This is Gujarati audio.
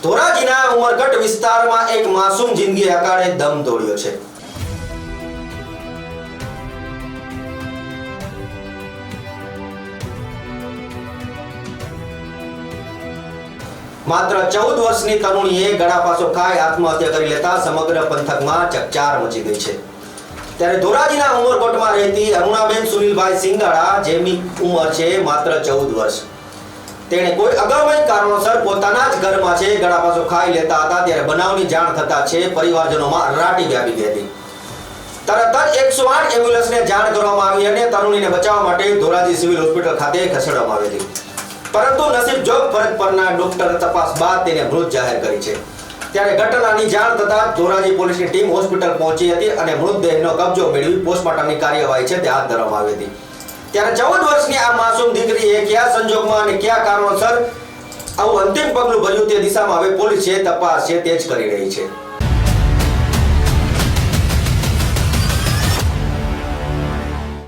ધોરાજીના ઉમરગઢ વિસ્તારમાં એક માસૂમ જિંદગી અકાળે દમ તોડ્યો છે. માત્ર 14 વર્ષની તરુણીએ ગળાફાંસો ખાઈ આત્મહત્યા કરી લેતા સમગ્ર પંથકમાં ચકચાર મચી ગઈ છે. ત્યારે ધોરાજીના ઉમરકોટમાં રહેતી અરુણાબેન સુનિલભાઈ સિંગાડા, જેમની ઉંમર છે માત્ર 14 વર્ષ, તેણે કોઈ અગાઉના કારણોસર પોતાના જ ઘરમાં છે ગળાફાંસો ખાઈ લેતા હતા. ત્યારે બનાવની જાણ થતા છે પરિવારજનોમાં રાટી વ્યાપી ગઈ હતી. તરત જ 108 એમ્બ્યુલન્સને જાણ કરવામાં આવી અને તરુણીને બચાવવા માટે ધોરાજી સિવિલ હોસ્પિટલ ખાતે ખસેડવામાં આવી હતી. પરંતુ નસીબ જોગ ફરજ પરના ડોક્ટર તપાસ બાદ તેને મૃત જાહેર કરી છે. ત્યારે ઘટનાની જાણ થતાં ધોરાજી પોલીસની ટીમ હોસ્પિટલ પહોંચી હતી અને મૃતદેહનો કબજો મેળવી પોસ્ટમોર્ટમની કાર્યવાહી છે તે હાથ ધરવામાં આવી હતી. ત્યારે 14 વર્ષની આ માસૂમ દીકરીએ કયા સંજોગમાં અને કયા કારણોસર આવું અંતિમ પગલું ભર્યું તે દિશામાં હવે પોલીસ છે તપાસ છે તે જ કરી રહી છે.